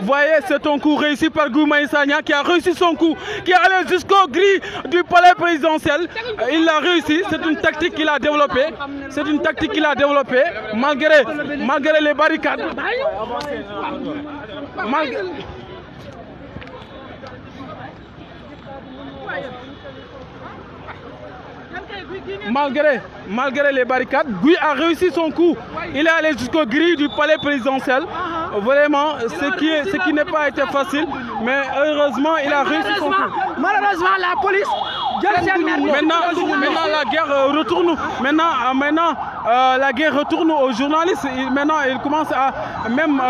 Voyez, c'est un coup réussi par Guy Marius Sagna qui a réussi son coup, qui est allé jusqu'au grille du palais présidentiel. Il l'a réussi, c'est une tactique qu'il a développée. C'est une tactique qu'il a développée malgré les barricades. Malgré les barricades, Guy a réussi son coup. Il est allé jusqu'au grille du palais présidentiel. Vraiment, ce qui n'est pas été facile, mais heureusement, il a réussi son coup. Malheureusement, la police. Maintenant, la guerre retourne. Maintenant, la guerre retourne aux journalistes. Maintenant, il commence à même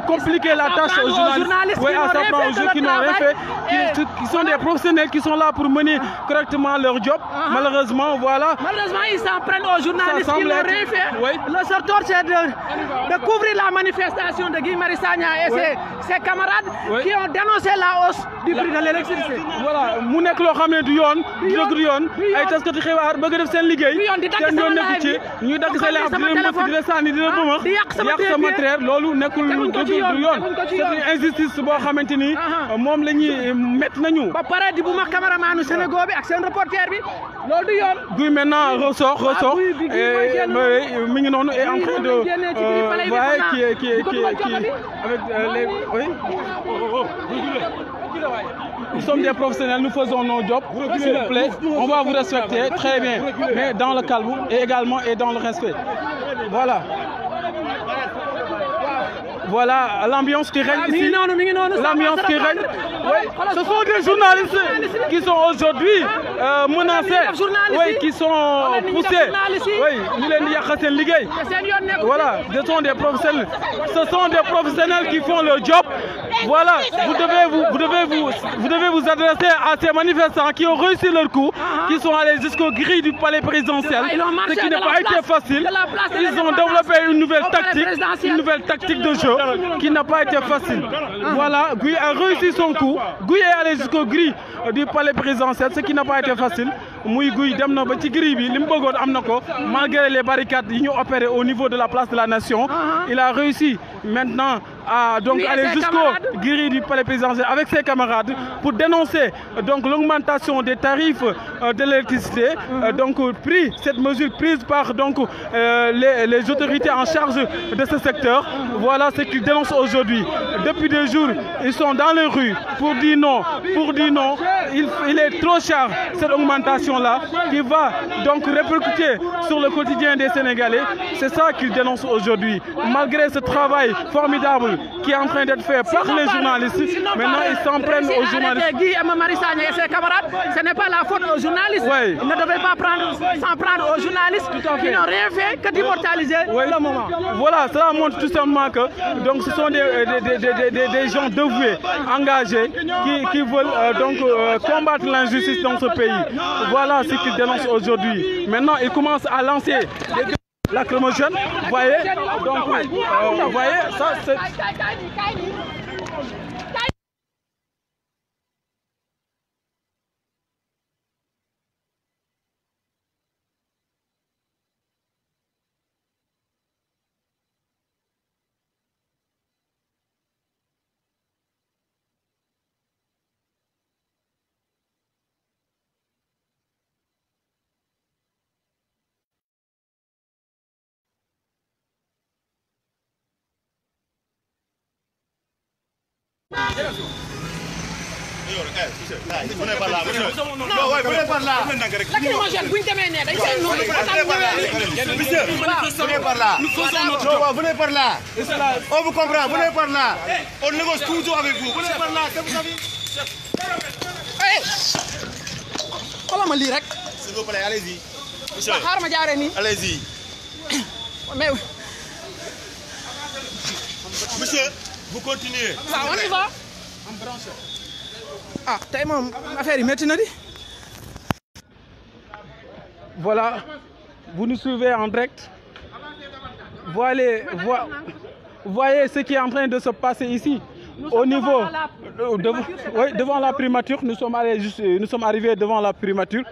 compliquer la tâche aux journalistes. Oui, à s'en prendre aux gens qui n'ont rien fait, qui sont des professionnels qui sont là pour mener correctement leur job. Malheureusement, voilà. Malheureusement, ils s'en prennent aux journalistes qui n'ont rien fait. Oui. Le sorteur, c'est de couvrir la manifestation de Guy Marius Sagna et ses camarades qui ont dénoncé la hausse du prix de l'électricité. Voilà, mu nekk loo xam ne du yoon du dëgg du yoon ay taskati xibaar bëgg def seen liggéey seen yoon nekk ci ñuy dagg sa leer di la mbëkk di la sànni di la bëmax yàq sa matériel loolu nekkul dëgg du yoon c'est une injustice boo xamante ni moom la ñuy métti nañu ba pare di bu ma caméramanu Sénégal bi ak seen reporter bi loolu du yoon Guy maintenant ressort mi ngi noonu est en train de voyez qui avec les oui nous sommes des professionnels, nous faisons nos jobs, s'il vous plaît, on va vous respecter, très bien, mais dans le calme et également dans le respect. Voilà l'ambiance qui règne ici, l'ambiance qui règne. Oui, ce sont des journalistes qui sont aujourd'hui menacés, qui sont poussés. Voilà, ce sont des professionnels qui font le job. Voilà, vous devez vous adresser à ces manifestants qui ont réussi leur coup, qui sont allés jusqu'au grille du palais présidentiel, ce qui n'a pas été facile. Ils ont développé une nouvelle tactique de jeu qui n'a pas été facile. Voilà, Guy a réussi son coup. Guy est allé jusqu'au grille du palais présidentiel, ce qui n'a pas été facile. Guy dem na ba ci grille bi lim bëggoon am na ko malgré les barricades yi ñu opéré au niveau de la place de la Nation. Il a réussi maintenant à donc aller jusqu'au grille du palais présidentiel avec ses camarades pour dénoncer donc l'augmentation des tarifs de l'électricité. Donc cette mesure prise par donc les autorités en charge de ce secteur. Voilà ce qu'ils dénoncent aujourd'hui. Depuis 2 jours, ils sont dans les rues pour dire non. Il est trop cher cette augmentation-là qui va donc répercuter sur le quotidien des Sénégalais. C'est ça qu'ils dénoncent aujourd'hui. Malgré ce travail formidable qui est en train d'être fait par les journalistes, maintenant ils s'en prennent aux journalistes. Guy Marius Sagna et ses camarades, ce n'est pas la faute aux journalistes. Oui. Ils ne devaient pas s'en prendre aux journalistes qui n'ont rien fait que d'immortaliser le moment. Voilà, cela montre tout simplement que donc, ce sont des gens dévoués, engagés, qui veulent donc combattre l'injustice dans ce pays. Voilà ce qu'ils dénoncent aujourd'hui. Maintenant, ils commencent à lancer des lacrymogènes. Vous voyez, donc, vous voyez, ça c'est... Venez par là, monsieur. Non, ouais, venez par là. Lacrymogène, bu ñu demee ne dañ seen noonu. Monsieur, venez par là. Non, venez par là. On vous comprend, venez par là. On négocie toujours avec vous. Venez par là, c'est vous avez. Xoolal ma lii rek. S'il vous plaît, allez-y. Monsieur. Xaaral ma jaaree nii. Allez-y. Mais Monsieur, Vous continuez. On y va. Ah, tey moom affaire yi métti na di. Voilà, vous nous suivez en direct. Voyez ce qui est en train de se passer ici. Au niveau devant la primature, nous sommes arrivés devant la primature.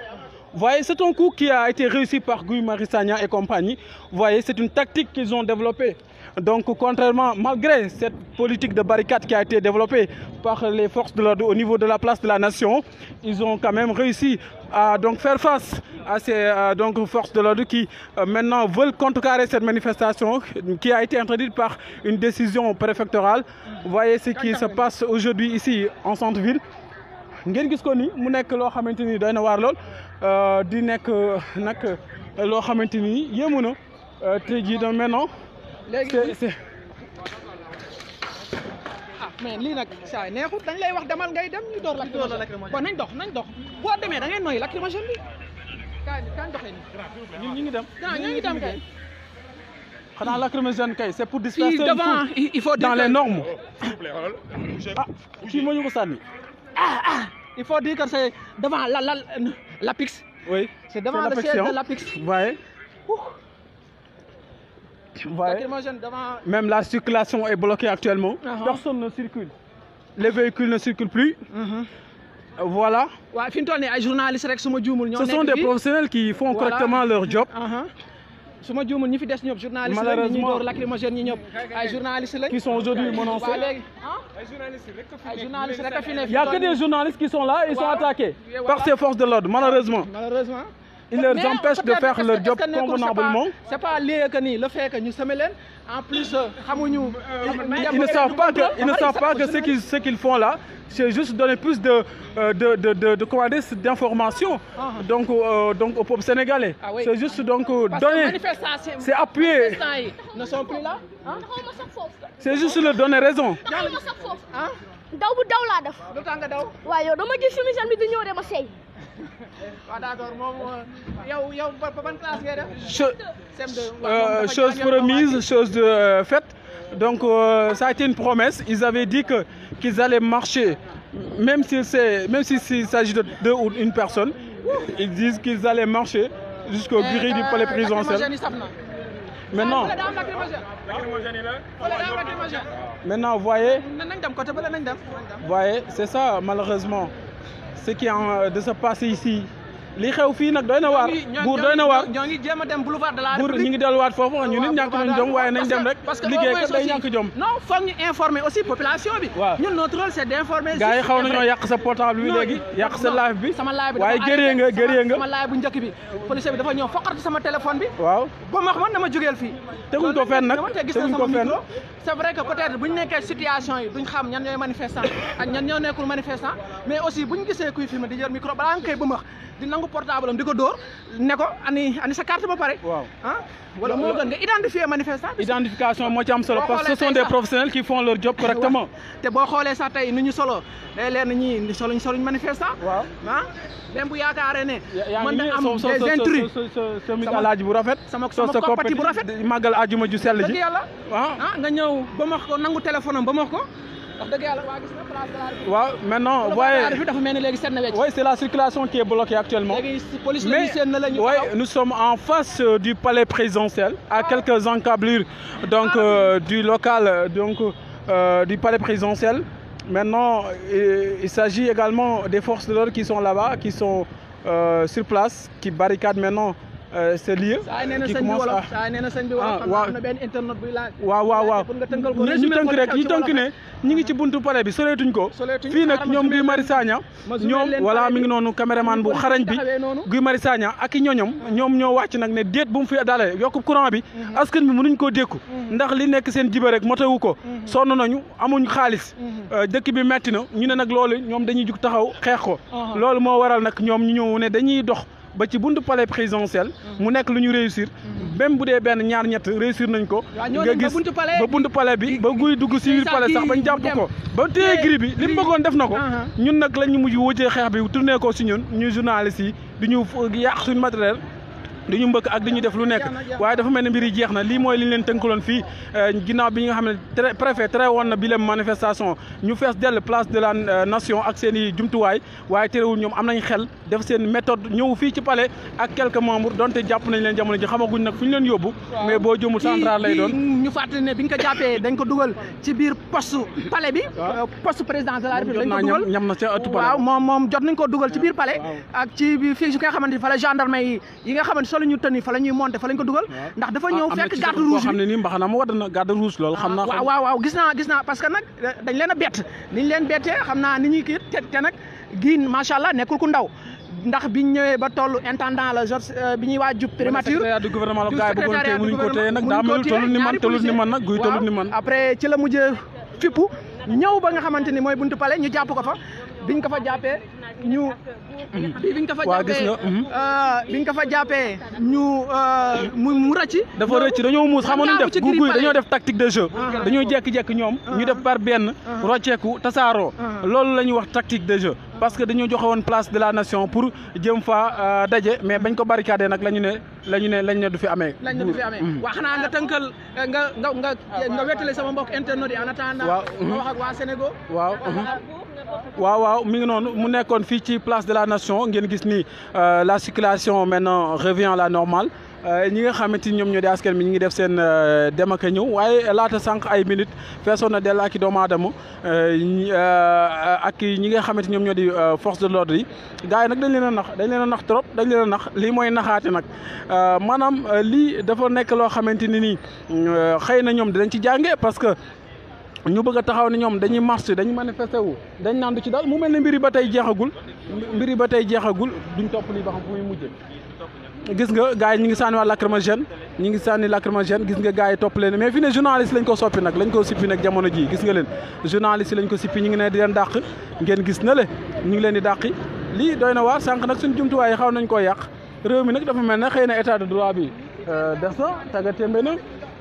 Vous voyez, c'est un coup qui a été réussi par Guy Marius Sagna et compagnie. Vous voyez, c'est une tactique qu'ils ont développée. Donc, contrairement, malgré cette politique de barricade qui a été développée par les forces de l'ordre au niveau de la place de la Nation, ils ont quand même réussi à donc faire face à ces forces de l'ordre qui maintenant veulent contrecarrer cette manifestation qui a été interdite par une décision préfectorale. Vous voyez ce qui se passe aujourd'hui ici en centre-ville. ngeen gis ko ni mu nekk loo xamante ni doy na waar lool di nekk nag loo xamante ni yéemu na tey jii da maintenant c'est mais lii nag saa yi neexut dañ lay wax demal ngay dem ñu door lacrymogène bon nañ dox boo demee da ngay noyyi lacrymogène bi kañ doxee nii ñun ñu ngi dem ñu ngi dem kay xanaa lacrymogène kay c'est pour disperser devant il faut dans les normes ah kii moo ñu ko sànni il faut dire que c'est devant l'APIX. Oui, c'est devant le siège de l'APIX. Vous voyez. Même la circulation est bloquée actuellement. Personne ne circule. Les véhicules ne circulent plus. Voilà. Ce sont des professionnels qui font correctement leur job. suma juumul ñi fi des ñëpp journaliste la ñi door lacrymogène ñi ñëpp ay journalistes lañ qui sont aujourd'hui menacés. Il y a que des journalistes qui sont là et ils sont attaqués par ces forces de l'ordre malheureusement. Ils leur empêchent de faire leur job convenablement. C'est pas lié que ni le fait que ñu semé leen en plus xamuñu ils ne savent pas que ce qu'ils font là c'est juste donner plus d'informations donc au peuple sénégalais. C'est juste donc donner, c'est appuyer. Ne sont plus là. C'est juste leur donner raison. daw bu daw laa def. lu tax nga daw. waaw yow dama gis chemise bi di ñëw de ma seey. waaw d'accord moom yow ban classe ngay def. Chose promise, chose faite. Donc ça a été une promesse. Ils avaient dit qu'ils allaient marcher, même s'il s'agit de deux ou une personne. Ils disent qu'ils allaient marcher jusqu'au grille du palais présidentiel. Maintenant, vous voyez, c'est ça malheureusement ce qui est en train de se passer ici. li xew fii nag doy na waar buur doy na waar ñoo ngi jéem a dem boulevard de la buur ñu ngi delluwaat foofu ñu nit ñàkk nañ jom waaye nañ dem rek liggéey kat day ñàkk jom non foog ñu informer aussi population bi ñun notre rôle c'est d'informer gars yi xaw nañoo yàq sa portable bi léegi yàq sa live bi sama live bi waaye gëree nga sama live bu njëkk bi policier bi dafa ñëw foqati sama téléphone bi waaw ba ma xam dama jógeel fii teguñ ko fenn nag teguñ ko fenn c'est vrai que peut-être bu ñu nekkee situation yi duñ xam ñan ñooy manifestant ak ñan ñoo nekkul manifestant mais aussi bu ñu gisee kuy filmer di jël micro balaa nga koy ba max di nangu portable am di ko dóor ne ko ani sa carte ba pare. waaw wala moo gën nga identifier manifestant. identification moo ci am solo parce que ce sont des professionnels qui font leur job correctement. te boo xoolee sax tey ni ñu solo day leer na ñii soluñ manifestant. waaw même bu yaakaaree ne. mën na am des intrus sama alaaji bu rafet. sama koppati bu rafet màggal ajuma ju sell ji. dëgg yàlla nga ñëw ba max ko nangu téléphone am ba max ko. Wow, maintenant, voyez, oui, c'est la circulation qui est bloquée actuellement. Mais nous sommes en face du palais présidentiel, à quelques encablures donc, du local du palais présidentiel. Maintenant, il s'agit également des forces de l'ordre qui sont là-bas, qui sont sur place, qui barricadent maintenant ce lieu qui commence à waaw ñu tënk rek ñu tënk ne ñi ngi ci buntu palais bi soleetuñ ko fii nag ñoom Guy Marius Sagna ñoom voilà mi ngi noonu caméraman bu xarañ bi Guy Marius Sagna ak i ñoñom ñoom ñoo wàcc nag ne déet bu mu fi dalee yokku courant bi askan bi mënuñ koo dékku ndax li nekk seen jiba rek motewu ko sonn nañu amuñ xaalis dëkk bi metti na ñu ne nag loolu ñoom dañuy jug taxaw xeex ko loolu moo waral nag ñoom ñu ñëw ne dañuy dox ba ci buntu palais présidentiel mu nekk lu ñu réussir même bu dee benn ñaar ñett réussir nañ ko nga gis ba buntu palais bi ba guy dugg si biir palais sax bañ jàpp ko ba téye gris bi li mu bëggoon def na ko ñun nag la ñu mujj wujjee xeex bi tourné ko si ñun ñuy journalistes yi di ñu yàq suñu matériel dañu mbëkk ak dañu def lu nekk waaye dafa mel ne mbir yi jeex na lii mooy li ñu leen tënkaloon fii ginnaaw bi nga xam ne préfet tere woon na bi leen manifestation ñu fees dell place de la nation ak seen i jumtuwaay waaye terewul ñoom am nañ xel def seen méthode ñëw fii ci palais ak quelques membres donte jàpp nañ leen jamono ji xamaguñ nag fu ñu leen yóbbu mais boo jëmul central lay doon ñu fàttali ne bi nga ko jàppee dañ ko dugal ci biir poste palais bi poste président de la république dañ ko dugal ñam na ca ëttu palais waaw moom jot nañ ko dugal ci biir palais ak ci biir fii nga xamante ni fa la gendarme yi nga xamante solo ñu tëni fa la ñuy monter fa lañ ko dugal ndax dafa ñëw fekk garde rouge xam ne nii mbaxana ma wadd na garde rouge loolu xam naa waaw gis naa parce que nag dañ leen a bett niñ leen bettee xam naa ni ñuy kii te nag gii macha allah nekkul ku ndaw ndax biñ ñëwee ba toll intendant la Georges bi ñuy waaj jub primature du gouvernement la gaay bëggoon tey mënuñ ko téye nag daa mel tolut ni man nag guy tolut ni man après ci la mujjee fippu ñëw ba nga xamante ni mooy buntu palais ñu jàpp ko fa biñ ko fa jàppee ñu biñ ko fa jàppee ñu mu rëcc dafa rëcc dañoo muus xam nga def guy dañoo def tactique de jeu dañoo jekki-jekki ñoom ñu def par benn rocceeku tasaaroo loolu la ñuy wax tactique de jeu parce que dañoo joxe woon place de la nation pour jëm fa daje mais bañ ko barricadé nag lañu ne du fi amee waa xanaa nga tënkal nga wettale sama mbokk internautes yi en attendant nga wax ak waa Sénégal waaw mi ngi noonu mu nekkoon fii ci place de la nation ngeen gis ni la circulation maintenant revient à la normale ñi nga xamante ni ñoom ñoo di askan mi ñi ngi def seen dem ak ñëw waaye laata sànq ay minutes feesoon na dell ak i doomu aadama ak ñi nga xamante ñoom ñoo di force de l'ordre yi gars yi nag dañ leen a nax trop lii mooy naxaate nag maanaam lii dafa nekk loo xamante ni nii xëy na ñoom dinañ ci jànge parce que ñu bëgg a taxaw ne ñoom dañuy marché dañuy manifesté wu dañ naan du ci daal mu mel ne mbir yi ba tey jeexagul duñ topp lii ba xam fu muy mujjee gis nga gars yi ñu ngi sànni waa lacrymogène gis nga gars yi topp leen mais fi ne journaliste lañ ko soppi nag sippi nag jamono ji gis nga leen journaliste lañ ko sippi ñu ngi ne di leen dàq ngeen gis na le ñu ngi leen di dàqi lii doy na waar sànq nag suñ jumtuwaay yi xaw nañ koo yàq réew mi nag dafa mel ne xëy na état de droit bi des na tagga témbe na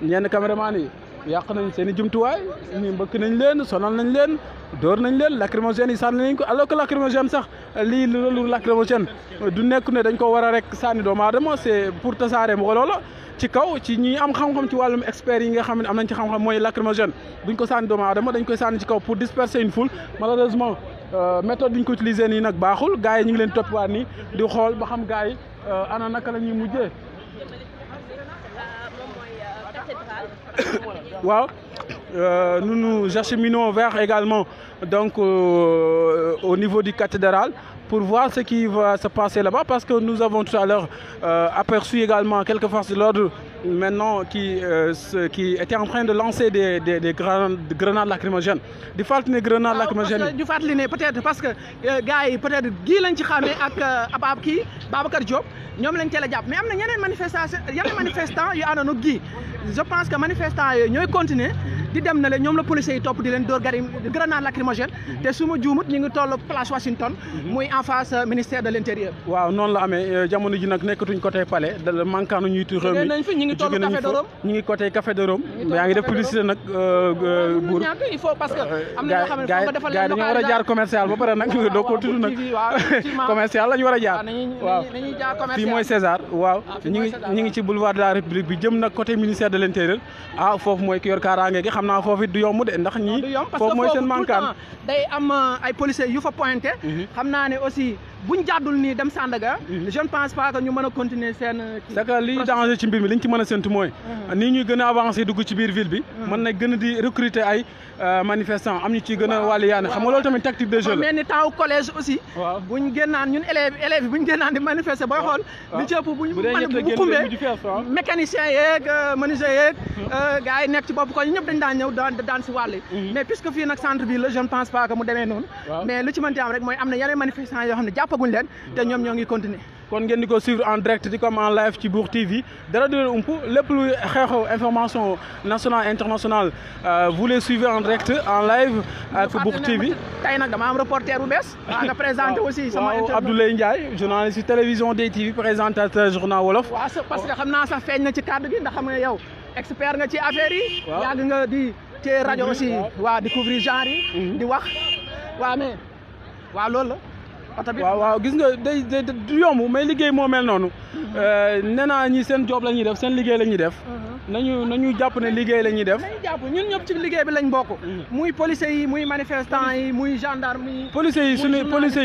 ñenn caméraman yi yàq nañ seen i jumtuwaay ñi mbëkk nañ leen sonal nañ leen door nañ leen lacrymogène yi sànni nañ ko alors que lacrymogène sax lii loolu lacrymogène du nekk ne dañ ko war a rek sànni doomu aadama c'est pour tasaare mbooloo la ci kaw ci ñi am xam-xam ci wàllum experts yi nga xam ne am nañ ci xam-xam mooy lacrymogène duñ ko sànni doomu aadama dañ koy sànni ci kaw pour disperser une foule malheureusement méthode bi ñu ko utilisé nii nag baaxul gars yi ñu ngi leen toppiwaat nii di xool ba xam gars yi ana naka la ñuy mujjee waaw nous nous acheminons vers également donc au niveau du cathédrale pour voir ce qui va se passer là-bas parce que nous avons tout à l'heure aperçu également quelques forces de l'ordre maintenant qui étaient en train de lancer des grenades lacrymogènes di fàttali ne grenade lacrymogène di fàttali ne peut-être parce que gars yi peut-être gii lañ ci xamee ak Babacar Diop ñoom lañ teel a jàpp mais am na yeneen manifestants yu àndoon ak gii je pense que manifestants yooyu ñooy continuer di dem na le ñoom la policiers yi topp di leen door grenade lacrymogène te su ma juumut ñu ngi toll place Washington muy en face ministère de l'intérieur. waaw noonu la amee jamono ji nag nekkatuñ côté palais da manquant ñuy tur réew mi ñu ngi toll Café de Rome ñu ngi côté Café de Rome yaa ngi def publicité nag buur il faut parce que am na ñoo xam ne foog nga defal leen dañoo war a jaar commercial ba pare nag doo ko tudd nag commercial la ñu war a jaar waaw fii mooy César waaw ñu ngi ci boulevard de la République bi jëm nag côté ministère de l'intérieur foofu mooy ki yor kaaraange gi xam naa foofu it du yomb de ndax ñii foofu mooy seen mankaan day am ay policiers yu fa pointé xam naa ne aussi buñ jàddul nii dem Sandaga je ne pense pas que ñu mën a continuer seen c'est que liy danger ci mbir mi liñ ci mën a séntu mooy nii ñuy gën a avancé dugg ci biir ville bi mën na gën a di recruter ay manifestants am ñu ci gën a wàllu yaane xam nga loolu tamit tactique de jeu la mel ni temps collège aussi buñ génnaan ñun élèves yi buñ génnaan di manifester booy xool li ci ëpp bu xumbee mécanicien yeeg menuisier yeeg gars yi nekk ci bopp ko ñëpp dañ daan ñëw daan si wàll mais puisque fii nag centre ville la je ne pense pas que mu demee noonu mais lu ci mënti am rek mooy am na yeneen manifestants yoo xam ne jàppaguñ leen te ñoom ñoo ngi continuer kon ngeen di ko suivre en direct di comme en live ci Bour TV dara du leen ump lépp luy xew-xew information nationale internationale vous les suivez en direct en live ak Bour TV. tey nag dama am reporter bu bees. nga présenté aussi sama interview Abdoulaye Ndiaye journaliste télévision DTV présentateur journal wolof. waaw parce que xam naa sax feeñ na ci kàddu gi ndax xam nga yow expert nga ci affaire yi. yàgg nga di ci rajo aussi. waaw di couvrir genre yi. di wax waaw mais waaw loolu la. oto bi. waaw gis nga day du yomb mais liggéey moo mel noonu. nee naa ñi seen job la ñuy def seen liggéey la ñuy def. nañu jàpp ne liggéey la ñuy def. nañu jàpp ñun ñëpp ci liggéey bi lañ bokk. muy policiers yi muy manifestants yi muy gendarme yi. policiers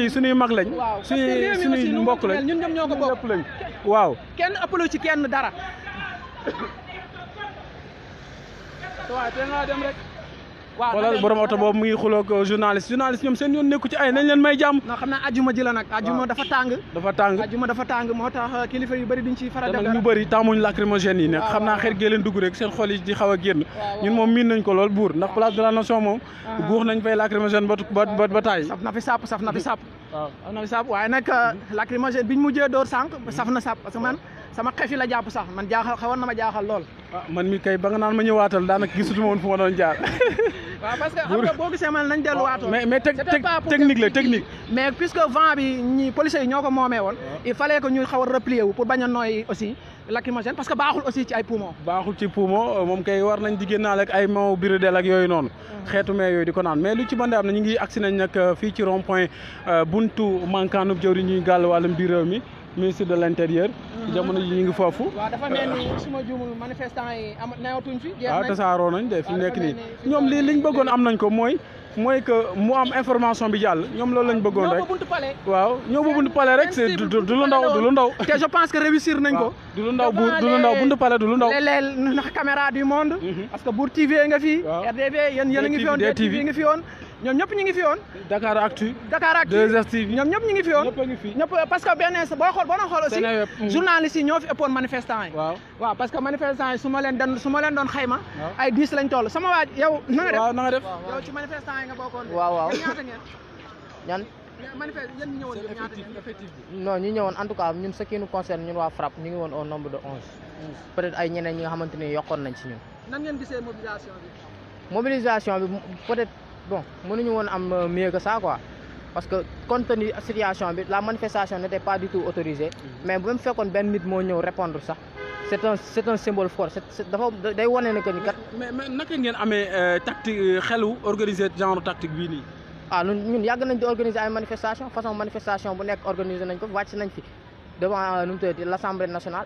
yi suñuy mag lañ. waaw suñuy mbokk lañ ñun ñëpp ñoo ko bokk lañ. waaw kenn ëppalu ci kenn dara. waaw te nga dem rek. waaw xoolal borom oto boobu mu ngi xuloog journaliste ñoom seen yoon nekku ci ay nañ leen may jàmm. non xam naa ajuma ji la nag. ajuma dafa tàng. ajuma dafa tàng moo tax kilifa yu bëri duñ ci faral def dara. ñu bëri tàmmuñ lacrymogène yi nag xam naa xeet gee leen dugg rek seen xol yi di xaw a génn. ñun moom miin nañ ko lool buur ndax place de la nation moom. guux nañ fay lacrymogène ba taay. saf na fi sàpp waaye nag lacrymogène biñ mujjee door sànq saf na sàpp parce que man sama xef yi la jàpp sax man xawoon na ma jaaxal lool. man mi kay ba nga naan ma ñëwaatal daanaka gisutuma woon fu ma doon jaar. waaw parce que xam nga boo gisee man nañ delluwaatoo. mais technique la technique. mais puisque vent bi ñi policiers yi ñoo ko moomee woon. il fallait que ñu xaw a replier wu pour bañ a nooy aussi lacrymogène parce que baaxul aussi ci ay poumon. baaxul ci poumon moom kay war nañ di génnaale ak ay maw biridel ak yooyu noonu. xeetu mee yooyu di ko naan mais lu ci mën a am na ñu ngi agsi nañ nag fii ci rond point buntu mankaanub jëwri ñuy gàll wàllum biir réew mi ministre de l'intérieur. jamono ji ñu ngi foofu. waaw dafa mel ni suma juumul manifestant yi newatuñ fi. waaw tasaaroo nañ de fi mu nekk nii ñoom liñ bëggoon am nañ ko mooy que mu am information bi jàll ñoom loolu lañ bëggoon rek. waaw ñoo ba buntu palais rek c'est du lu ndaw te je pense que réussir nañ ko. du lu ndaw buntu palais du lu ndaw. léeg-léeg ndax caméra du monde. parce que Bour TV nga fi. RDV yéen a ngi fi woon DTV nga fi woon. ñoom ñëpp ñu ngi fi woon. Dakar Actu 2STV ñoom ñëpp ñu ngi fi woon. ñëpp parce que benn boo xool aussi. journalistes yi ñoo fi ëppoon manifestants yi. waaw parce que manifestants yi su ma leen doon xayma. ay 10 lañ toll sama waaj yow. na nga def yow ci manifestants yi nga bokkoon. waaw ñaata ngeen. ñan. manifeste yéen ñi ñëwoon ñaata effectif bi. non ñu ñëwoon en tout cas ñun ce qui nous concerne ñun waa FRAPP ñu ngi woon au nombre de 11. peut-être ay ñeneen ñi nga xamante ni yokkoon nañ ci ñun. nan ngeen gisee mobilisation bi. mobilisation bi peut-être bon mënuñu woon am mieux que ça quoi parce que compte tenu situation bi la manifestation n'était pas du tout autorisée mais bu même fekkoon benn nit moo ñëw répondre sax c'est un symbole fort dafa day wane ne que ni kat. mais naka ngeen amee tactique xelu organiser genre tactique bii nii. ñun yàgg nañ di organiser ay façon manifestation bu nekk organiser nañ ko wàcc nañ fi devant nu mu tuddati l'Assemblée nationale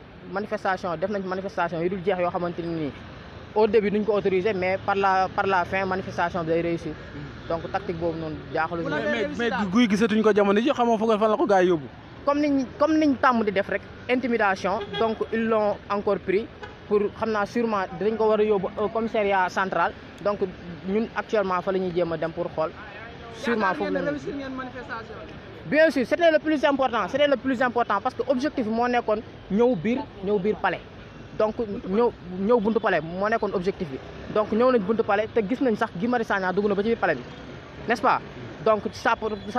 def nañ manifestation yu dul jeex yoo xamante ni nii au début duñ ko autorisé mais par la fin manifestation bi day réussir donc tactique boobu noonu jaaxalu mais guy gisatuñ ko jamono ji xamoo foog fan la ko gars yi yóbbu. comme niñ tàmm di def rek intimidation donc ils l'ont encore pris pour xam naa sûrement dañ ko war a yóbbu au commissariat central donc ñun actuellement fa la ñuy jéem a dem pour xool sûrement foofu la bien sûr c'était le plus important parce que objectif bi moo nekkoon ñëw biir palais donc ñëw buntu palais moo nekkoon objectif bi donc ñëw nañ buntu palais te gis nañ sax Guy Marius Sagna dugg na ba ci biir palais bi n'est-ce pas donc sa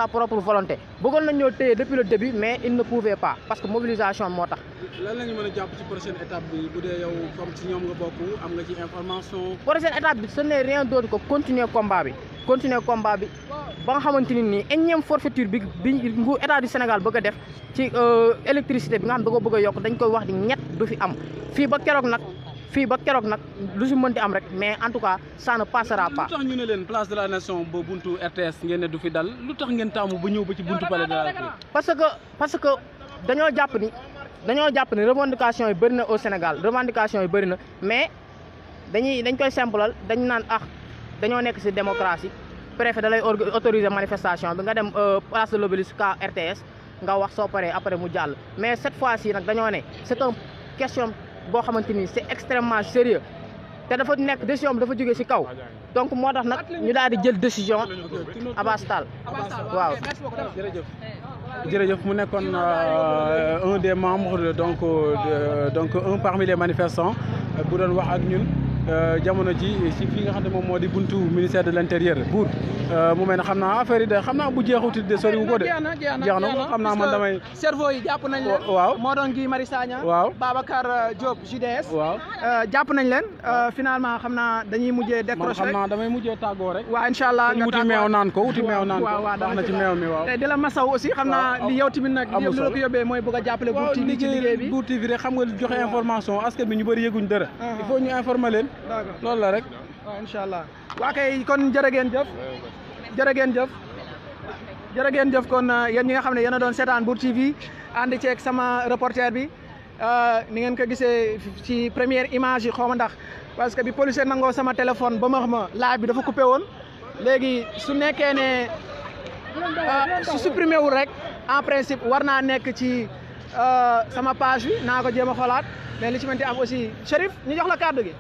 propre volonté bëggoon nañ ñoo téye depuis le début mais il ne pouvait pas parce que mobilisation moo tax. lan la ñu mën a jàpp ci prochaine étape bi bu dee yow comme ci ñoom nga bokk am nga ci information. prochaine étape bi ce n'est rien d'autre que continuer combat bi ba nga xamante ni nii énième forfaiture bi nguur état du Sénégal bëgg a def ci électricité bi nga xam da ko bëgg a yokk dañ koy wax di ñett du fi am fii ba keroog nag lu si mënti am rek mais en tout cas ça ne passera pas. lu tax ñu ne leen place de la nation ba buntu RTS ngeen ne du fi dal lu tax ngeen taamu ba ñëw ba ci buntu palais de la République. parce que dañoo jàpp ni revendication yi bëri na au Sénégal revendication yi bëri na mais dañ koy simplal dañ naan dañoo nekk si démocratie. préfet da lay autoriser manifestation bi nga dem place de l'Obélisque ka RTS nga wax soo paree après mu jàll mais cette fois-ci nag dañoo ne c'est une question boo xamante ni c'est extrêmement sérieux te dafa nekk décision bi dafa jógee ci kaw donc moo tax nag ñu daal di jël décision Abass Tall waaw. jërëjëf mu nekkoon un des membres donc un parmi les manifestants bu doon wax ak ñun. jamono ji si fii nga xam ne moom moo di buntu ministère de l'intérieur buur mu mel ne xam naa affaire yi de xam naa bu jeexuti de soriwu ko de jeex na xam naa man damay cerveau yi jàpp nañ leen waaw moo doon Guy Marius Sagna waaw Babacar Diop JDS waaw jàpp nañ leen finalement xam naa dañuy mujjee décroché xam naa damay mujjee tàggoo rek waaw incha allah nga wuti meew naan ko waaw baax na ci meew mi waaw te di la masaw aussi xam naa li yow tamit nag li la ko yóbbee mooy bëgg a jàppale Bour TV ci liggéey bi Bour TV rek xam nga joxe information askan bi ñu bëri yëguñ dara il faut ñu informer leen loolu la rek waaw incha allah waa kay kon jërë ngeen jëf jërë ngeen jëf kon yéen ñi nga xam ne yéen a doon seetaan Mbour TV ànd ceeg sama reporter bi ni ngeen ko gisee ci première image yi xaw ma ndax parce que bi policier nangoo sama téléphone ba ma live bi dafa coupé woon léegi su nekkee ne su supprimé wul rek en principe war naa nekk ci sama page bi naa ko jéem a xoolaat mais li ci mënti am aussi Chérif ñu jox la kàddu gi.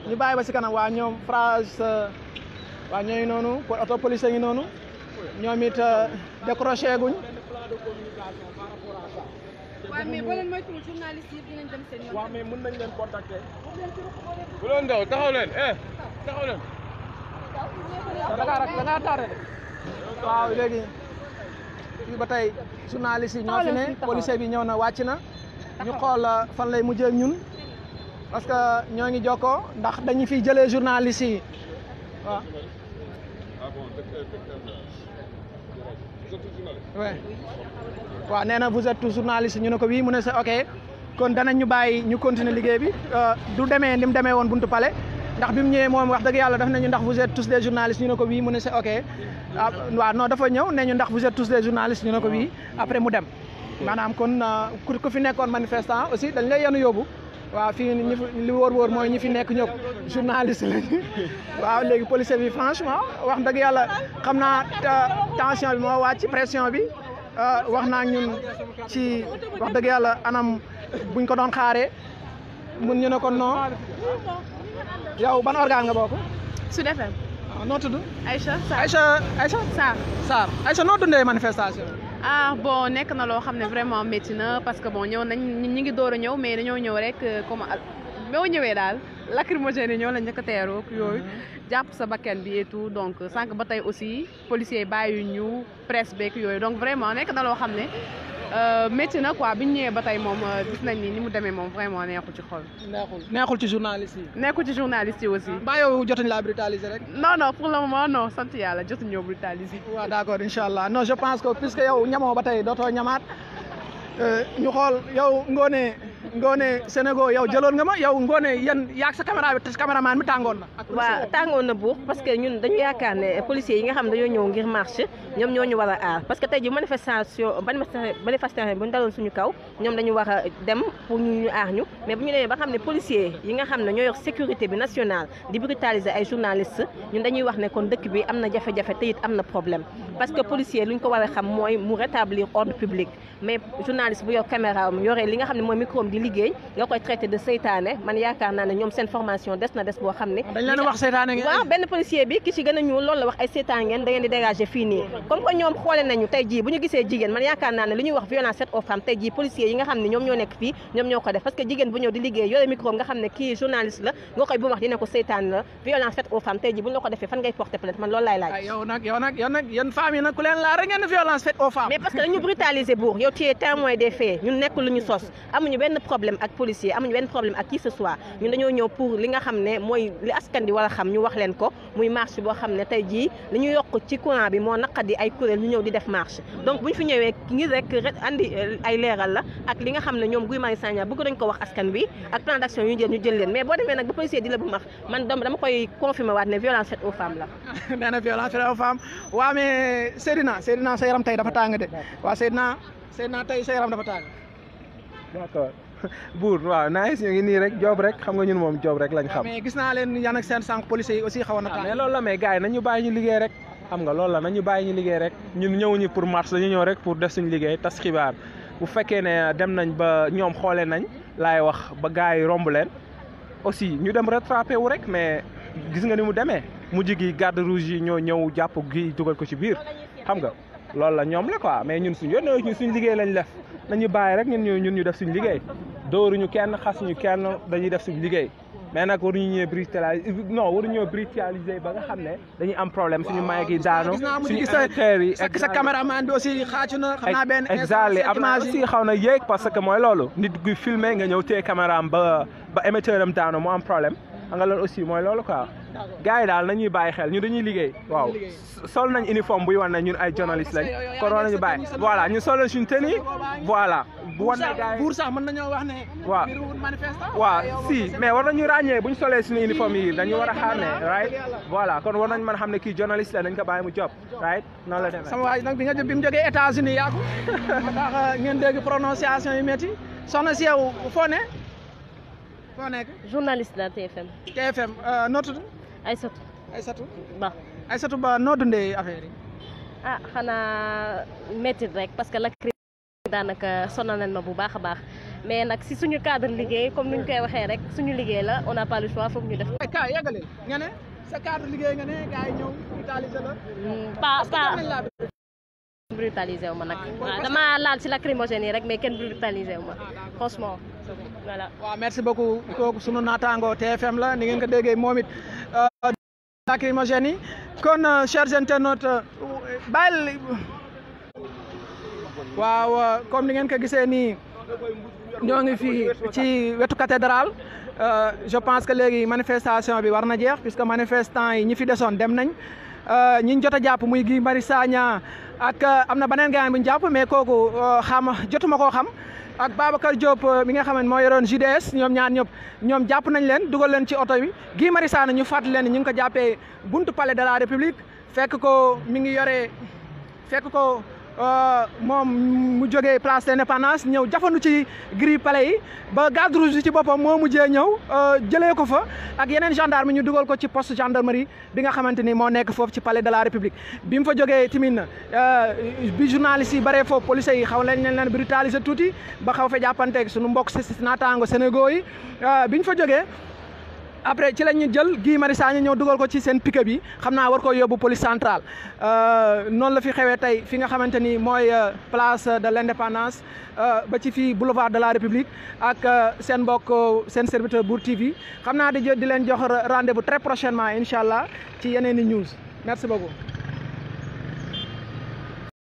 ñu bàyyi ba ci kanam waa ñoom phrase waa ñooy noonu auto police ngi noonu ñoom it décroché guñ. waaw mais boo leen moytuwul journaliste yi dinañ dem seen yoon. waaw mais mën nañ leen contacter. bu leen daw taxaw leen taxaw leen. da ngaa tardé de. waaw léegi fii ba tey journaliste yi ñoo fi ne policier bi ñëw na wàcc na ñu xool fan lay mujjee ak ñun parce que ñoo ngi jokkoo ndax dañu fiy jëlee journaliste yi waaw. waaw nee na vous êtes tous journaliste ñu ne ko wii mu ne c'est ok kon danañ ñu bàyyi ñu continuer liggéey bi du demee ni mu demee woon buntu palais ndax bi mu ñëwee moom wax dëgg yàlla daf nañu ndax vous êtes tous des journalistes ñu ne ko wii mu ne c'est ok waaw non dafa ñëw ne ñu ndax vous êtes tous des journalistes ñu ne ko wii après mu dem maanaam kon ku fi nekkoon manifestant aussi dañ lay yenu yóbbu waaw fii ñi li wóor mooy ñi fi nekk ñëpp journaliste lañu waaw léegi policier bi franchement wax dëgg yàlla xam naa tension bi moo wàcc pression bi wax naa ñun ci wax dëgg yàlla anam buñ ko doon xaaree mun ñu ne ko non yow ban organe nga bokk. Sud FM. noo tudd. Aïcha Sarr Aïcha noo dundee manifestation. Bon nekk na loo xam ne vraiment métti na parce que bon ñëw nañ ñi ngi door a ñëw mais dañoo ñëw rek comme boo ñëwee daal lacrymogène yi ñoo la njëkk a teeroo yooyu jàpp sa bakkan bi et tout donc sànq ba tey aussi policiers bàyyi ñu presse beeg yooyu donc vraiment nekk na loo xam ne métti na quoi bi ñu ñëwee ba tey moom gis nañ ni mu demee moom vraiment neexul ci xol. neexul ci journaliste yi. neexul ci journaliste yi aussi. mbaa yow jotuñ laa brutaliser rek. non pour le moment non sant yàlla jotuñ ñoo brutaliser. waaw d'accord incha allah non je pense que puisque yow ñamoo ba tey dootoo ñamaat ñu xool yow Ngoné Sénégal yow jëloon nga ma yow Ngoné yan yaag sa caméraman mi tàngoon na. waaw tàngoon na buux parce que ñun dañu yaakaar ne policiers yi nga xam dañoo ñëw ngir marche ñoom ñoo ñu war a aar parce que tey ji manifestation bu ñu daloon suñu kaw ñoom dañu war a dem pour ñu aar ñu mais bu ñu demee ba xam ne policiers yi nga xam ne ñoo yor sécurité bi nationale di brutaliser ay journalistes ñun dañuy wax ne kon dëkk bi am na jafe-jafe te it am na problème parce que policier lu ñu ko war a xam mooy mu rétablir ordre public mais journaliste bu yor caméra am yore li nga xam ne mooy micro di liggéey nga koy traité de seytaane man yaakaar naa ne ñoom seen formation des boo xam ne dañ leen wax seytaane ngeen waaw benn policier bi ki ci gën a ñuul loolu la wax ay seytaane ngeen da ngeen di dégager fii nii comme que ñoom xoole nañu tey jii bu ñu gisee jigéen man yaakaar naa ne li ñuy wax violence faite aux femmes tey jii policiers yi nga xam ne ñoom ñoo nekk fii ñoom ñoo ko def parce que jigéen bu ñëw di liggéey yore micro nga xam ne kii journaliste la nga koy bu wax dina ko seytaane la violence faite aux femmes tey jii bu ñu la ko defee fan ngay porter plainte man loolu laay laaj yow nag yéen femmes yi nag ku leen laa rek ngeen violence faite aux femmes mais parce que dañu brutaliser buur yow tu es témoin des faits ñun nekk lu ñu sos amuñu benn problème ak policier amuñu benn problème ak qui ce soit ñun dañoo ñëw pour li nga xam ne mooy li askan di war a xam ñu wax leen ko muy marche boo xam ne tey jii li ñu yokk ci courant bi moo naqadi ay kuréel ñu ñëw di def marche donc bu ñu fi ñëwee ngir rek andi ay leeral la ak li nga xam ne ñoom Guy Marius Sagna bëgg dañ ko wax askan bi ak plan d'action yu ñu jël leen mais boo demee nag ba policier di la bu max man dama koy confirmer waat ne violence faite aux femmes la nee na violence faite aux femmes waaw mais Seydina sa yaram tey dafa tàng de waaw Seydina tey sa yaram dafa tàng d'accord buur waaw nice ñu ngi nii rek job rek xam nga ñun moom job rek lañ xam. mais gis naa leen yan ak seen sànq policiers yi aussi xawoon na tàng. mais loolu la mais gars yi nañu bàyyi ñu liggéey rek xam nga loolu la nañu bàyyi ñu liggéey rek ñun ñëwuñu pour marche dañu ñëw rek pour def suñu liggéey tas xibaar bu fekkee ne dem nañ ba ñoom xoolee nañ laay wax ba gars yi romb leen aussi ñu dem rattrapé wu rek mais gis nga ni mu demee mujj gi garde rouge yi ñoo ñëw jàpp gi dugal ko ci biir xam nga loolu la ñoom la quoi mais ñun suñu liggéey lañ def nañu bàyyi rek ñun ñu def suñu liggéey dóoruñu kenn xasuñu kenn dañuy def suñu liggéey mais nag waruñu ñëw brutaliser ba nga xam ne dañuy am problème suñu may gi daanu suñu électeurs yi sa caméraman bi aussi xaacu na xam naa benn exactement am na aussi xaw na yéeg parce que mooy loolu nit guy filmer nga ñëw téye caméra am ba émetteur am daanu mu am problème xam nga loolu aussi mooy loolu quoi gars yi daal nañuy bàyyi xel ñu dañuy liggéey waaw sol nañ uniforme buy wan ne ñun ay journaliste lañ kon war nañu bàyyi voilà ñu sol suñu tenue voilà bu wan ne gars yi buur sax mën nañoo wax ne. waaw manifestant. waaw si mais war nañu ràññee bu ñu solee suñu uniforme yi dañu war a xàmmee right voilà kon war nañ mën a xam ne kii journaliste la nañ ko bàyyi mu job right noonu la demee. sama waay nag bi mu jógee États-Unis yàggu tax ngeen dégg prononciation yu métti soxna si yow foo ne. foo nekk. journaliste la TFM. TFM noo tudd. Aïssatou Ba. Aïssatou Ba noo dundee affaire yi. ah xanaa métti rek parce que la daanaka sonal nañ ma bu baax a baax mais nag si suñu cadre liggéey comme ni ñu koy waxee rek suñu liggéey la on n'a pas le choix foog ñu def. ka yeggaleel nga ne sa cadre liggéey nga ne gars yi ñëw brutaliser la. pas brutaliser wu ma nag. waaw dama laal si lacrymogène yi rek mais kenn brutaliser wu ma franchement voilà. waaw merci beaucoup kooku sunu naataango TFM la ni ngeen ko déggee moom it lacrymogène yi kon chers internautes bàyyil waaw comme ni ngeen ko gisee nii ñoo ngi fii ci wetu cathédrale je pense que léegi manifestation bi war na jeex puisque manifestant yi ñi fi desoon dem nañ ñi ñu jot a jàpp muy Guy Marius Sagna ak am na beneen gars bu ñu jàpp mais kooku jotuma koo xam ak Babacar Diop mi nga xam ne moo yoroon JDS ñoom ñaar ñoom jàpp nañ leen dugal leen ci oto bi Guy Marius Sagna ñu fàttali leen ñu ngi ko jàppee buntu palais de la République fekk ko mi ngi yore fekk ko moom mu jógee place de l'Indépendance ñëw jafandu ci grille palais yi ba garde rouge bi ci boppam moo mujjee ñëw jëlee ko fa ak yeneen gendarme ñu dugal ko ci poste gendarmerie bi nga xamante ni moo nekk foofu ci palais de la République bi mu fa jógee tamit bi journaliste yi baree foofu police yi xaw lañ leen brutaliser tuuti ba xaw fa jàppanteeg suñu mbokk si naataango Sénégal yi bi ñu fa jógee après ci la ñu jël Guy Marius Sagna ñëw dugal ko ci seen pick-up bi xam naa war ko yóbbu police centrale noonu la fi xewee tey fi nga xamante ni mooy place de l'Indépendance ba ci fii boulevard de la République ak seen mbokk seen serviteur Bour TV xam naa di leen jox rendez-vous très prochainement incha allah ci yeneen i news merci beaucoup.